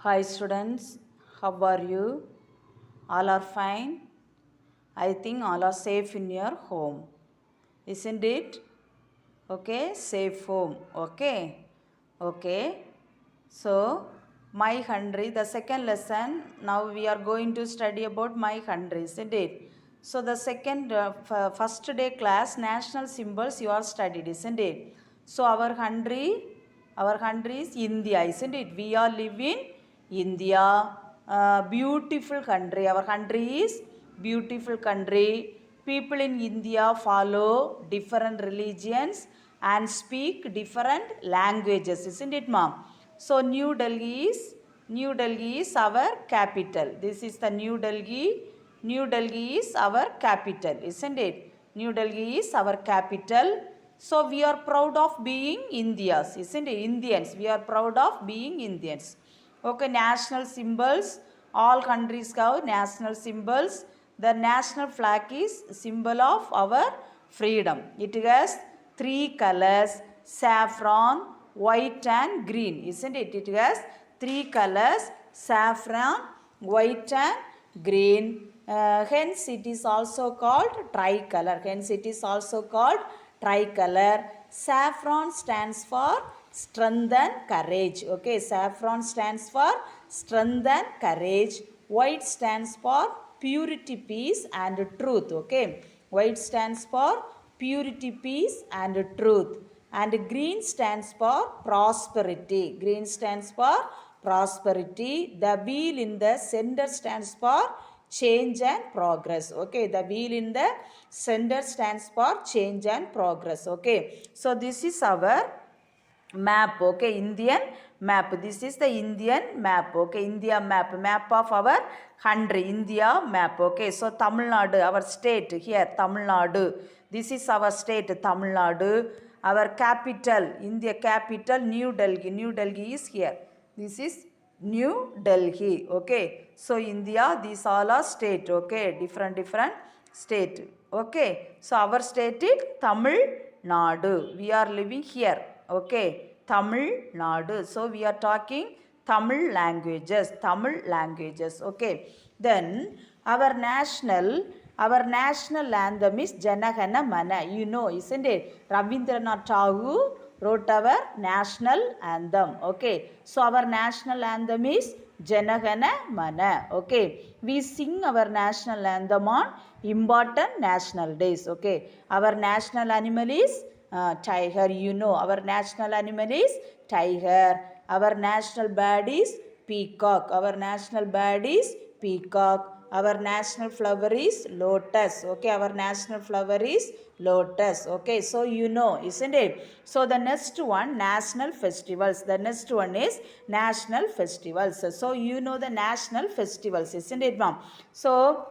Hi students, how are you? All are fine? I think all are safe in your home. Isn't it? Okay, safe home. Okay. Okay. So, my country, the second lesson, now we are going to study about my country, isn't it? So, the first day class, national symbols you are studied, isn't it? So, our country is India, isn't it? We are living India, beautiful country. Our country is beautiful country. People in India follow different religions and speak different languages, isn't it, mom? So New Delhi is our capital. This is the New Delhi. New Delhi is our capital, isn't it? New Delhi is our capital. So we are proud of being Indians, isn't it? Indians. We are proud of being Indians. Okay, national symbols. All countries have national symbols. The national flag is symbol of our freedom. It has three colors: saffron, white and green, isn't it? It has three colors: saffron, white and green. Hence it is also called tricolor. Hence it is also called tricolor. Saffron stands for strength and courage. Okay, saffron stands for strength and courage. White stands for purity, peace and truth. Okay, white stands for purity, peace and truth. And green stands for prosperity. Green stands for prosperity. The wheel in the center stands for change and progress. Okay, the wheel in the center stands for change and progress. Okay, so this is our map. Okay, Indian map. This is the Indian map. Okay, India map of our country, India map. Okay, so Tamil Nadu, our state here, Tamil Nadu. This is our state, Tamil Nadu. Our capital, India capital, New Delhi. New Delhi is here. This is New Delhi. Okay, so India, these all are state. Okay, different state. Okay, so our state is Tamil Nadu. We are living here. Okay, Tamil Nadu. So we are talking Tamil languages. Tamil languages. Okay, then our national anthem is Janagana Mana. You know, isn't it? Rabindranath Tagore wrote our national anthem. Okay, so our national anthem is Janagana Mana. Okay, we sing our national anthem on important national days. Okay, our national animal is tiger. You know, our national animal is tiger. Our national bird is peacock. Our national bird is peacock. Our national flower is lotus. Okay, our national flower is lotus. Okay, so you know, isn't it? So the next one, national festivals. The next one is national festivals. So you know the national festivals, isn't it, ma'am? So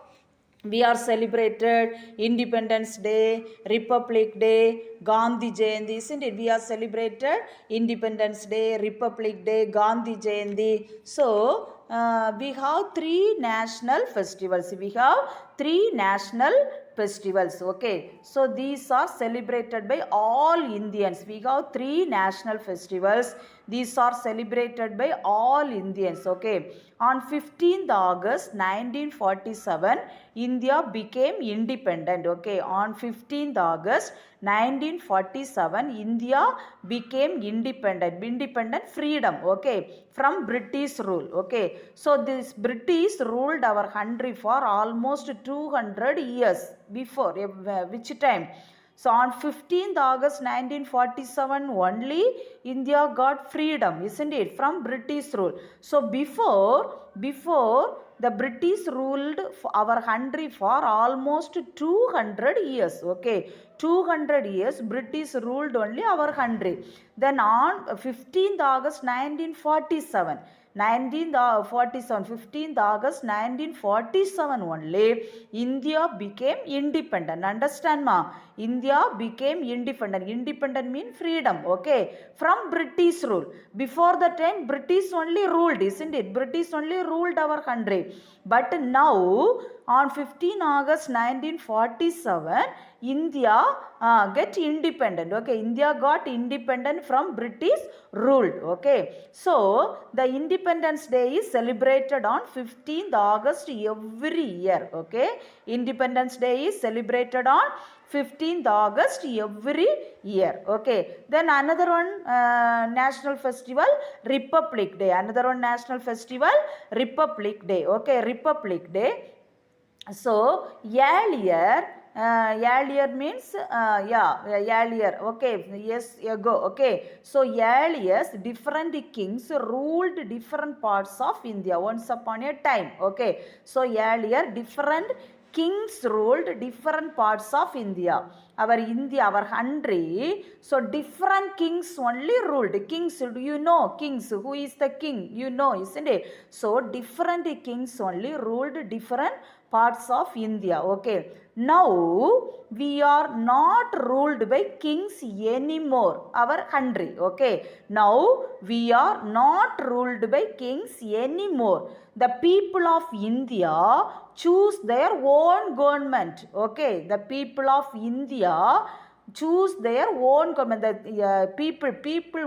we are celebrated Independence Day, Republic Day, Gandhi Jayanti, isn't it? We are celebrated Independence Day, Republic Day, Gandhi Jayanti. So we have three national festivals. We have three national festivals. Okay, so these are celebrated by all Indians. We have three national festivals. These are celebrated by all Indians. Okay, on 15th August 1947 India became independent. Okay, on 15th August 1947 India became independent freedom. Okay, from British rule. Okay, so this British ruled our country for almost 200 years before. Which time? So on 15th August 1947 only India got freedom, isn't it, from British rule. So before the British ruled our country for almost 200 years. Okay, 200 years British ruled only our country. Then on 15th August 1947 15th August 1947 only India became independent. Understand, ma? India became independent. Independent means freedom. Okay, from British rule. Before the time British only ruled, isn't it? British only ruled our country. But now on 15 August 1947, India get independent. Okay, India got independent from British ruled. Okay, so the Independence Day is celebrated on 15th August every year. Okay, Independence Day is celebrated on 15th August every year. Okay, then another one national festival, Republic Day. Another one national festival, Republic Day. Okay, Republic Day. So earlier means earlier, okay, yes, ago, okay. So earlier different kings ruled different parts of India once upon a time. Okay, so earlier different kings ruled different parts of India. Our country, so different kings only ruled. Kings, do you know kings? Who is the king? You know, isn't it? So different kings only ruled different parts of India. Okay. Now we are not ruled by kings anymore. Our country. Okay. Now we are not ruled by kings anymore. The people of India choose their own government. Okay. The people of India choose their own government. The people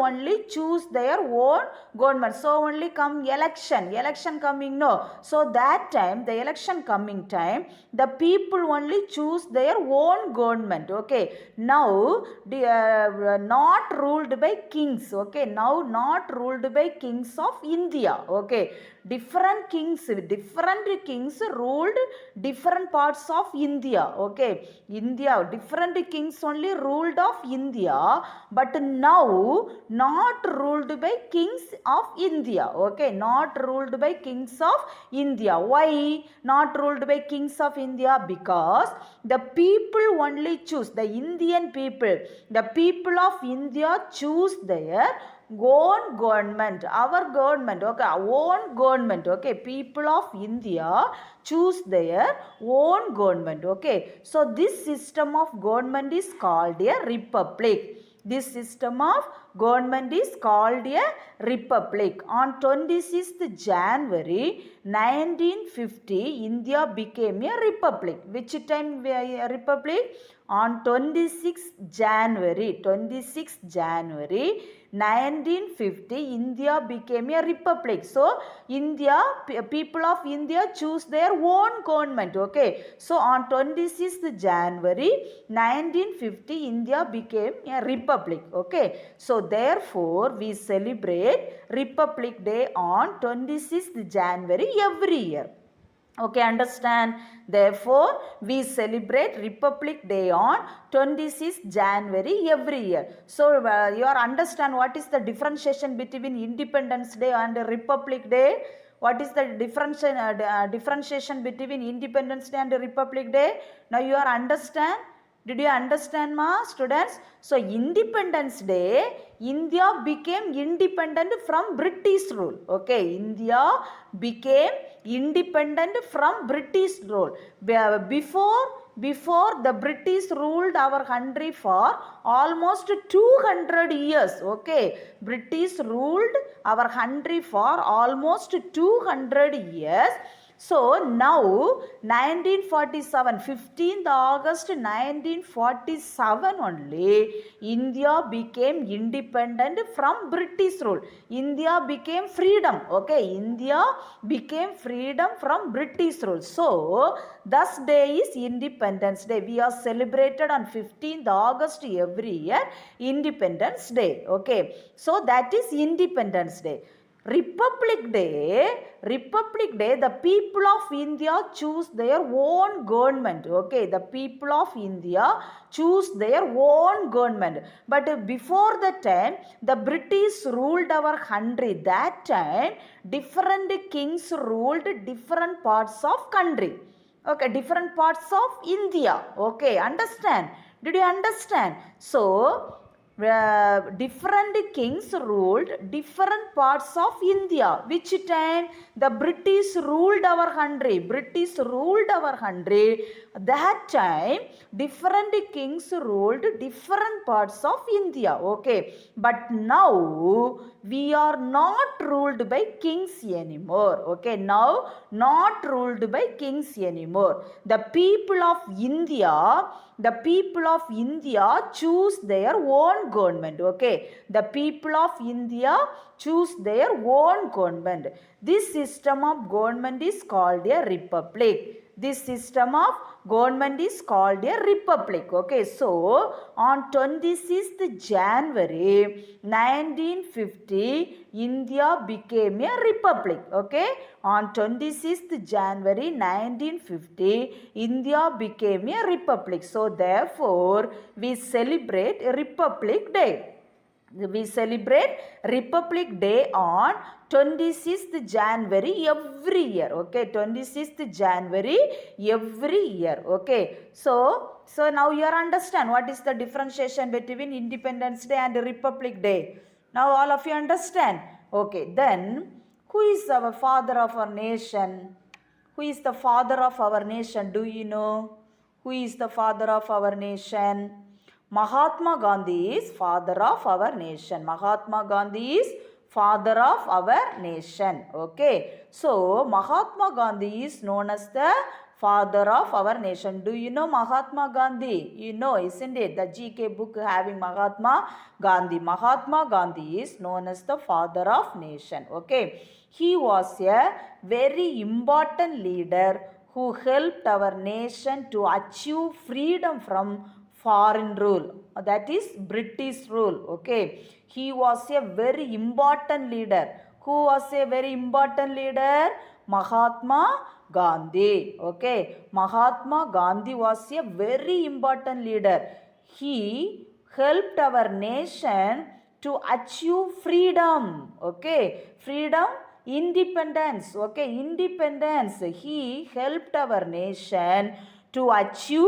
only choose their own government. So only come election coming, no. So that time, the election coming time, the people only choose their own government. Okay, now not ruled by kings. Okay, now not ruled by kings of India. Okay, different kings ruled different parts of India. Okay, India, different kings only ruled of India, but now not ruled by kings of India. Okay, not ruled by kings of India. Why not ruled by kings of India? Because the people only choose, the Indian people, the people of India choose their own government, our government, okay, own government. Okay, people of India choose their own government. Okay, so this system of government is called a republic. This system of government is called a republic. On 26th January 1950, India became a republic. Which time a republic? On 26th January 1950, India became a republic. So people of India choose their own government. Okay, so on 26th January 1950, India became a republic. Okay, so therefore we celebrate Republic Day on 26th January every year. Okay, understand? Therefore, we celebrate Republic Day on 26th January every year. So, you understand what is the differentiation between Independence Day and Republic Day? What is the differentiation between Independence Day and Republic Day? Now, you understand? Did you understand, students? So, Independence Day, India became independent from British rule. Okay, India became independent from British rule. Before the British ruled our country for almost 200 years. Okay, British ruled our country for almost 200 years. So now 1947, 15th August 1947 only, India became independent from British rule. India became freedom. Okay, India became freedom from British rule. So thus day is Independence Day. We are celebrated on 15th August every year, Independence Day. Okay, so that is Independence Day. Republic Day, the people of India choose their own government. Okay, the people of India choose their own government. But before that time, the British ruled our country. That time, different kings ruled different parts of country. Okay, different parts of India. Okay, understand? Did you understand? So, different kings ruled different parts of India. Which time? The British ruled our country. British ruled our country. That time, different kings ruled different parts of India. Okay. But now, we are not ruled by kings anymore. Okay. Now, not ruled by kings anymore. The people of India choose their own government. Okay. The people of India choose their own government. This system of government is called a republic. This system of government is called a republic. Okay, so on 26th January 1950, India became a republic. Okay, on 26th January 1950, India became a republic. So therefore, we celebrate Republic Day. We celebrate Republic Day on 26th January every year. Okay, 26th January every year. Okay, so now you understand what is the differentiation between Independence Day and Republic Day. Now all of you understand. Okay, then who is our father of our nation? Who is the father of our nation? Do you know? Who is the father of our nation? Mahatma Gandhi is father of our nation. Mahatma Gandhi is father of our nation. Okay. So, Mahatma Gandhi is known as the father of our nation. Do you know Mahatma Gandhi? You know, isn't it? The GK book having Mahatma Gandhi. Mahatma Gandhi is known as the father of nation. Okay. He was a very important leader who helped our nation to achieve freedom from foreign rule, that is British rule. Okay, he was a very important leader. Who was a very important leader? Mahatma Gandhi. Okay, Mahatma Gandhi was a very important leader. He helped our nation to achieve freedom. Okay, freedom, independence. Okay, independence. He helped our nation to achieve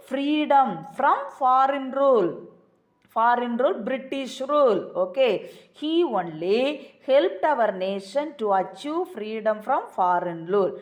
freedom from foreign rule. Foreign rule, British rule. Okay, he only helped our nation to achieve freedom from foreign rule.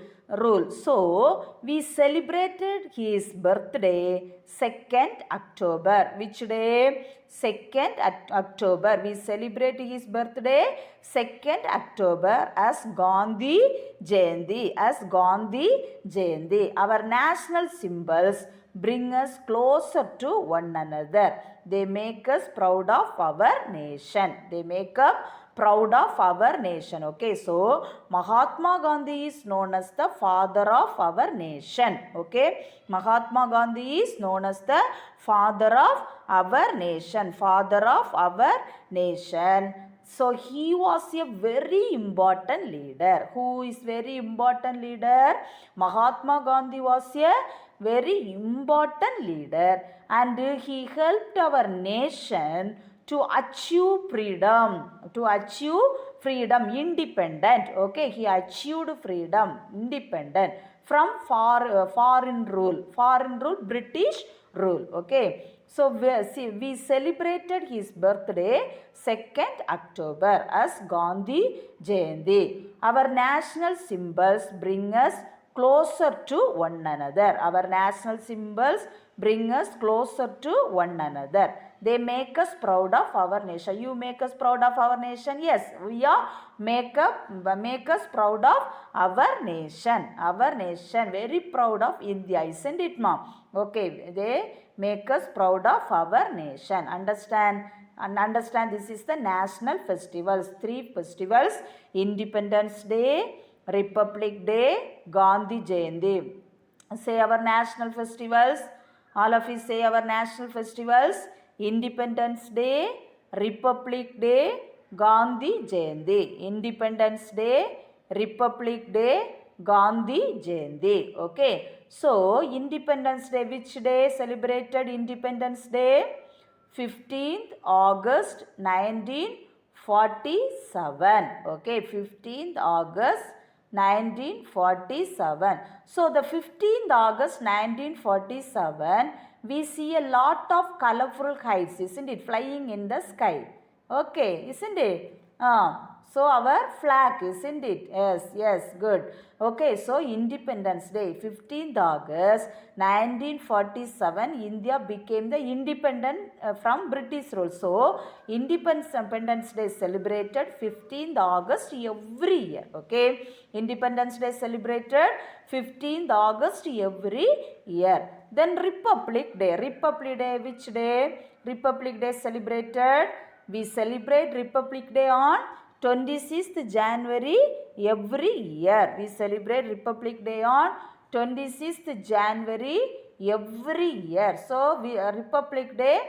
So, we celebrated his birthday 2nd October. Which day? 2nd October. We celebrate his birthday 2nd October as Gandhi Jayanti. As Gandhi Jayanti. Our national symbols bring us closer to one another. They make us proud of our nation. They make us proud of our nation. Okay, so Mahatma Gandhi is known as the father of our nation. Okay, Mahatma Gandhi is known as the father of our nation. Father of our nation. So he was a very important leader. Who is very important leader? Mahatma Gandhi was a very important leader, and he helped our nation to achieve freedom, independent. Okay, he achieved freedom, independent from foreign rule, British rule. Okay, so we celebrated his birthday 2nd October as Gandhi Jayanti. Our national symbols bring us closer to one another. Our national symbols bring us closer to one another. They make us proud of our nation. You make us proud of our nation? Yes, we are make us proud of our nation. Our nation, very proud of India, isn't it, mom? Okay, they make us proud of our nation. Understand? And understand, this is the national festivals. 3 festivals: Independence Day, Republic Day, Gandhi Jayanti. Say our national festivals. All of you say our national festivals. Independence Day, Republic Day, Gandhi Jayanti. Independence Day, Republic Day, Gandhi Jayanti. Okay. So, Independence Day, which day celebrated Independence Day? 15th August 1947. Okay, 15th August 1947. So the 15th August 1947, we see a lot of colorful kites, isn't it, flying in the sky. Okay, isn't it? So our flag, isn't it? Yes, good. Okay, so Independence Day, 15th August 1947, India became the independent from British rule. So, Independence Day celebrated 15th August every year. Okay, Independence Day celebrated 15th August every year. Then Republic Day. Republic Day, which day? Republic Day celebrated. We celebrate Republic Day on 26th January every year. We celebrate Republic Day on 26th January every year. So, Republic Day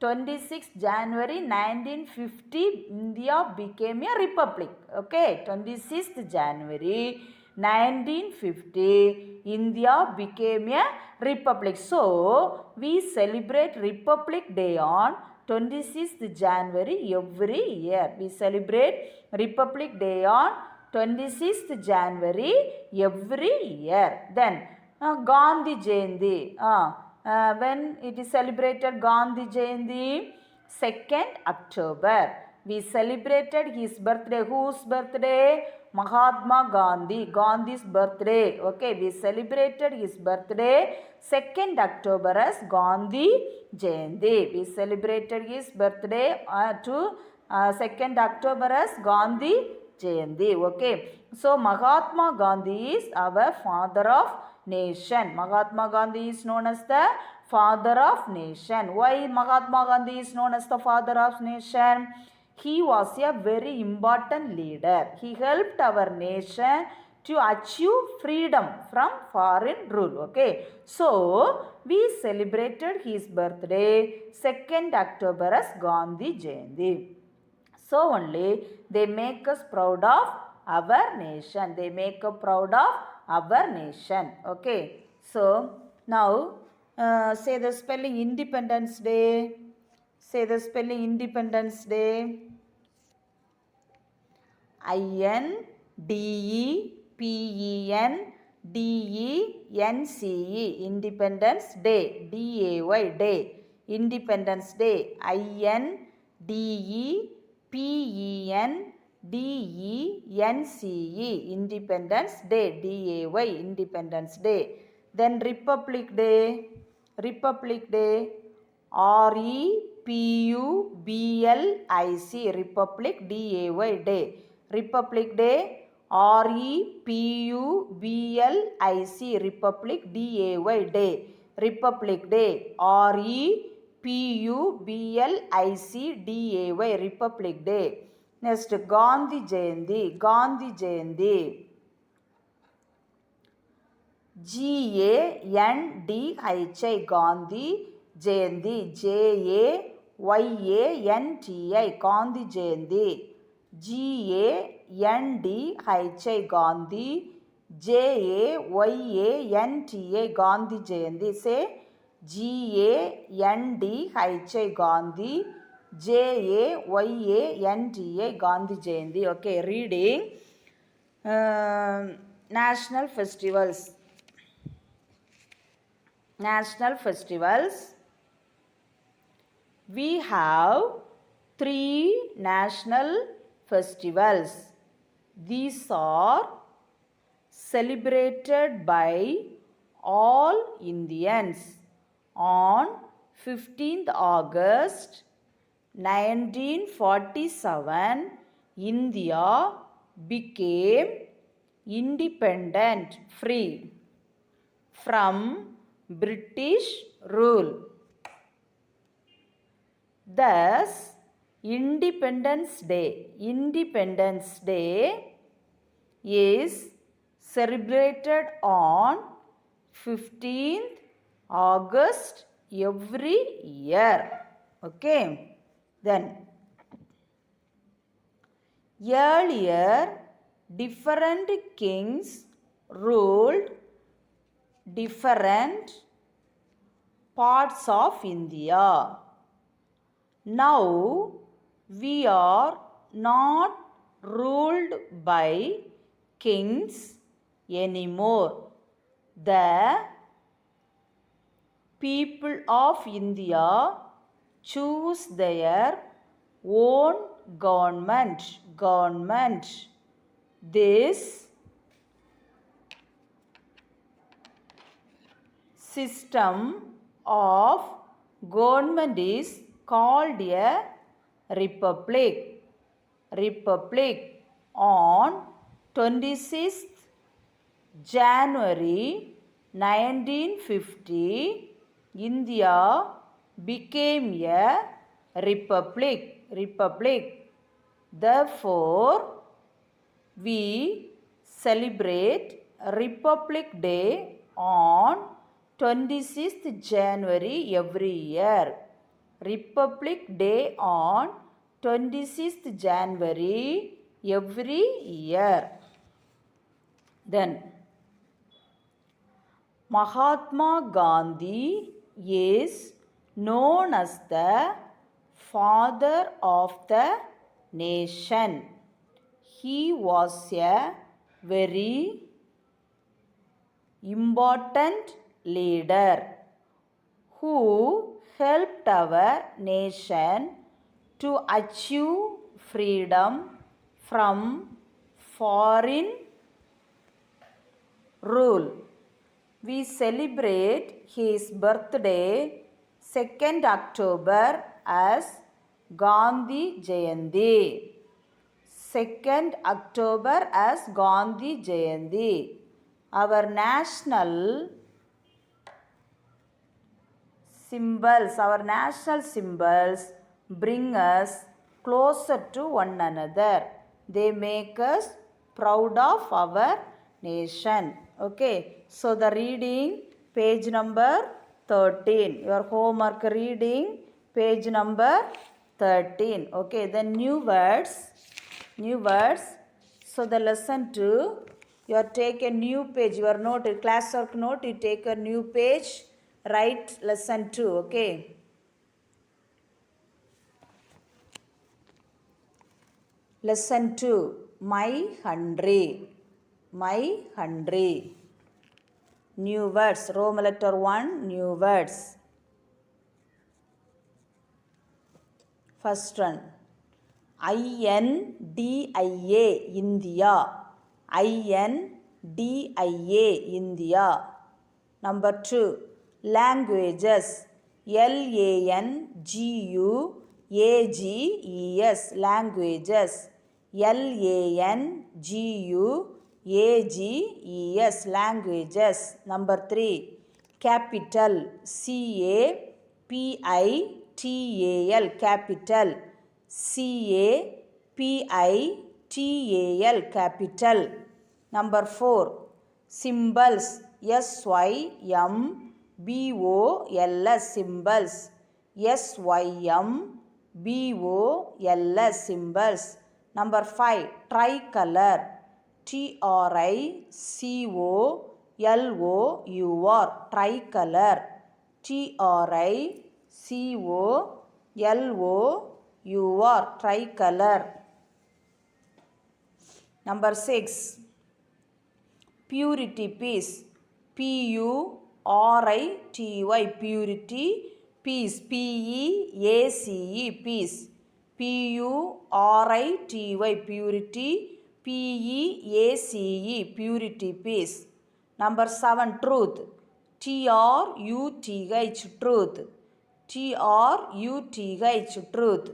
26th January 1950, India became a republic. Okay, 26th January 1950, India became a republic. So, we celebrate Republic Day on 26th January every year. We celebrate Republic Day on 26th January every year. Then Gandhi Jayanti. When it is celebrated Gandhi Jayanti? 2nd October. We celebrated his birthday. Whose birthday? Mahatma Gandhi. Gandhi's birthday. Okay, we celebrated his birthday 2nd October as Gandhi Jayanti. We celebrated his birthday to 2nd October as Gandhi Jayanti. Okay, so Mahatma Gandhi is our father of nation. Mahatma Gandhi is known as the father of nation. Why Mahatma Gandhi is known as the father of nation? He was a very important leader. He helped our nation to achieve freedom from foreign rule. Okay, so we celebrated his birthday 2nd October as Gandhi Jayanti. So only they make us proud of our nation. They make us proud of our nation. Okay, so now say the spelling Independence Day. Say the spelling Independence Day. INDEPENDENCE. Independence Day. DAY Day. Independence Day. INDEPENDENCE. Independence Day. DAY. Independence Day. Then Republic Day. Republic Day. REPUBLIC. Republic DAY Day. Republic Day. REPUBLIC. Republic DAY Day. Republic Day. REPUBLIC DAY. Republic Day. Next, Gandhi Jayanti. Gandhi Jayanti. GANDHI. Gandhi Jayanti. JAYANTI. Gandhi Jayanti. GANDHI. Gandhi. JAYANTI. Gandhi Jayanti. Say GANDHI. Gandhi. JAYANTI. Gandhi Jayanti. Okay, reading. National festivals. National festivals. We have 3 national festivals. These are celebrated by all Indians on 15th August 1947. India became independent, free from British rule. Thus, Independence Day is celebrated on 15th August every year. Okay. Then, earlier different kings ruled different parts of India. Now we are not ruled by kings anymore. The people of India choose their own government. This system of government is called a republic. On 26th January 1950, India became a republic. Therefore, we celebrate Republic Day on 26th January every year. Republic Day on 26th January every year. Then Mahatma Gandhi is known as the father of the nation. He was a very important leader who helped our nation to achieve freedom from foreign rule. We celebrate his birthday 2nd October as Gandhi Jayanti. 2nd October as Gandhi Jayanti. Our national symbols bring us closer to one another. They make us proud of our nation. Okay, so the reading page number 13. Your homework reading page number 13. Okay, then new words. So the lesson 2, you take a new page. Your note, class work note, you take a new page. Write lesson 2. Okay. Lesson 2, my country. New words. Roman letter 1, new words. First one, INDIA, India. India. Number 2, languages. LANGUAGES, languages. LANGUAGES, languages. Number 3, capital. CAPITAL, capital. CAPITAL, capital. Number 4, symbols. SYMBOLS, symbols. SYMBOLS, symbols. Number 5, tricolor. TRICOLOUR, tricolor. TRICOLOUR, tricolor. Number 6, purity, peace. PURITY, purity, peace. PEACE, peace. PURITY, purity. PEACE, purity, peace. Number 7, truth. TRUTH, truth. TRUTH, truth.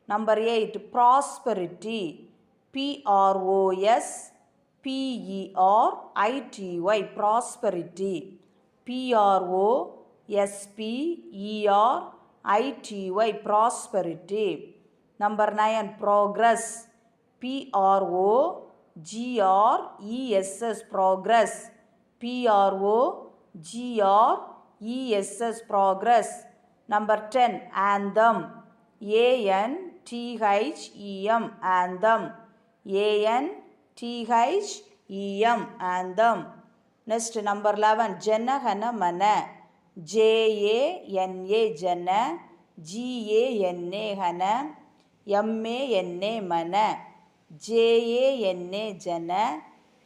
Number 8, prosperity. PROSPERITY, prosperity. PROSPERITY, prosperity. Number 9, progress. PROGRESS, progress. PROGRESS, progress. Number 10, anthem. ANTHEM, anthem. ANTHEM, anthem. Next, number 11, Jana Gana Mana. JANA, Jana. GANA, Hana. MANA, Mana. JANA, Jana.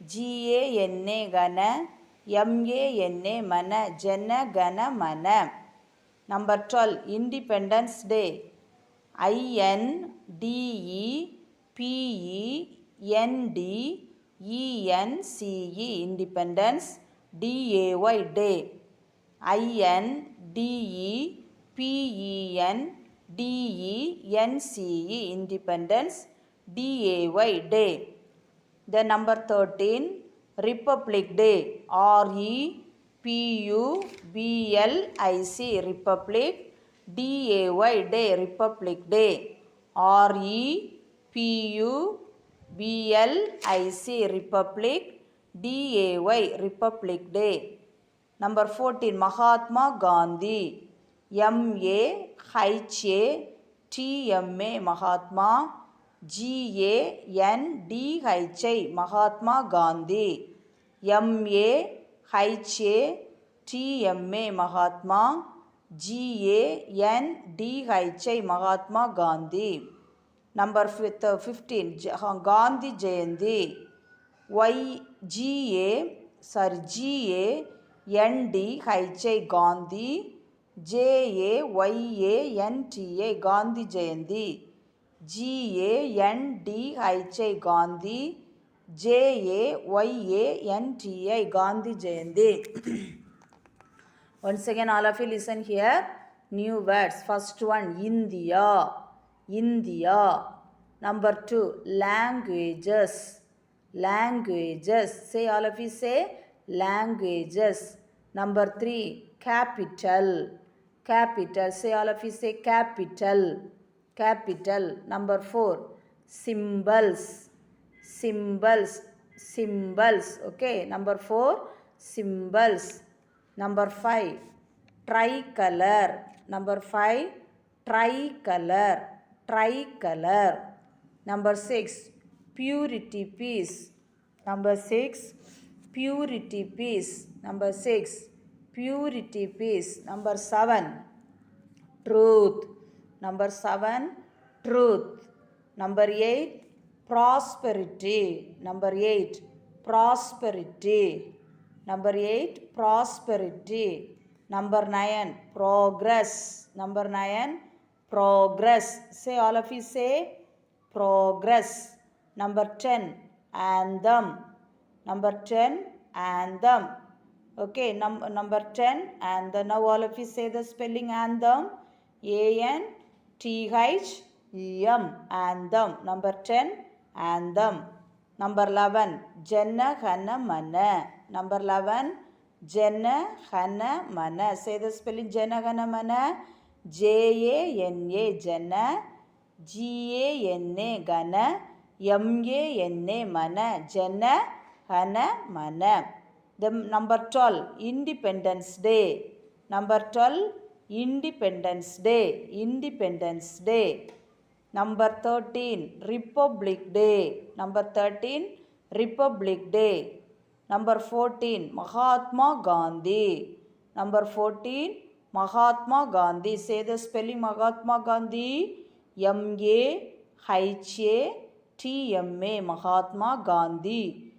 GANA gana, MANA mana, Jana gana mana. Number 12, Independence Day. INDEPENDENCE, Independence. DAY, day. INDEPENDENCE, Independence. DAY, day. Then number 13, Republic Day. REPUBLIC, Republic. DAY, day, Republic Day. REPUBLIC, Republic. DAY, Republic Day. Number 14, Mahatma Gandhi. MAHATMA, Mahatma. GANDHI, Mahatma Gandhi. MAHATMA, Mahatma. GANDHI, Mahatma Gandhi. Number 15, Gandhi Jayanti. GANDHI, Gandhi. JAYANTA, Gandhi Jayanti. GANDHI, Gandhi. JAYANTA, Gandhi Jayanti. Once again, all of you listen here. New words. First one, India. India. Number 2, languages. Languages. Say, all of you say, languages. Number 3, capital. Capital. Say, all of you say, capital. Capital. Number 4, symbols. Symbols. Symbols. Okay. Number 4, symbols. Number 5, tricolor. Number 5, tricolor. Tricolor. Number 6, purity peace. Number 6, purity peace. Number 6, purity peace. Number 7, truth. Number 7, truth. Number 8, prosperity. Number 8, prosperity. Number 8, prosperity. Number 9, progress. Number 9, progress. Say, all of you say, progress. Number 10, anthem. Number 10, anthem. Okay, number 10, anthem. Now all of you say the spelling anthem. ANTHEM, anthem. Number 10, anthem. Number 11, Jana Gana Mana. Number 11, Jana Gana Mana. Say the spelling Jana Gana Mana. JANA, Jana. GANA, Gana. MANA, Mana. Jana Gana Mana. The number 12, Independence Day. Number 12, Independence Day. Independence Day. Number 13, Republic Day. Number 13, Republic Day. Number 14, Mahatma Gandhi. Number 14, Mahatma Gandhi. Say the spelling Mahatma Gandhi. MAHATMA, Mahatma Gandhi.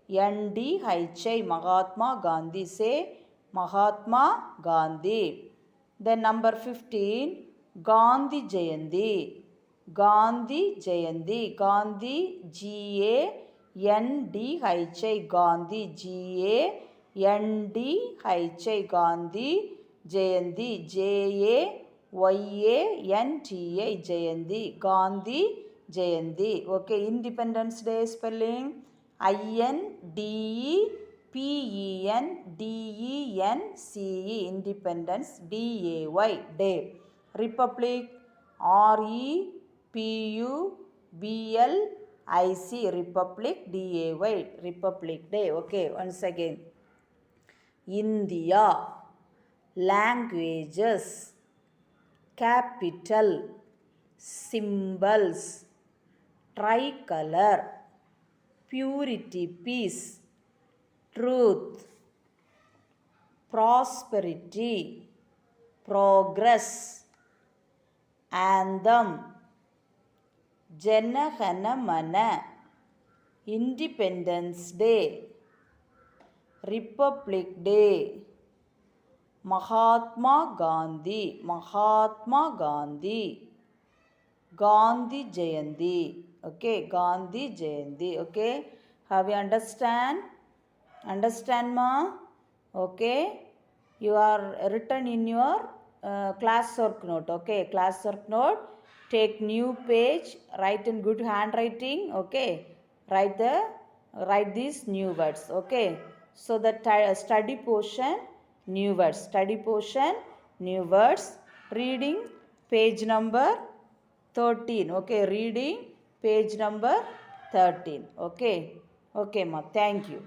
GANDHI, Mahatma Gandhi. Say Mahatma Gandhi. Then number 15, Gandhi Jayanti. Gandhi Jayanti. Gandhi, GANDHI, Gandhi. GANDHI, Gandhi Jayanti. JAYANTA, Jayanti. Gandhi Jayanti. Okay, Independence Day spelling INDEPENDENCE, Independence. DAY, day. Republic, REPUBLIC, Republic. DAY, Republic Day. Okay, once again. India. Languages. Capital. Symbols. Tricolor. Purity, peace. Truth. Prosperity. Progress. Anthem. Jana Gana Mana. Independence Day, Republic Day, Mahatma Gandhi, Mahatma Gandhi, Gandhi Jayanti. Okay, Gandhi Jayanti. Okay, have you understand? Understand, ma? Okay, you are written in your class work note. Okay, class work note. Take new page, write in good handwriting. Okay, write these new words. Okay, so the study portion, new words. Study portion, new words. Reading page number 13. Okay, reading page number 13. Okay, okay, ma. Thank you.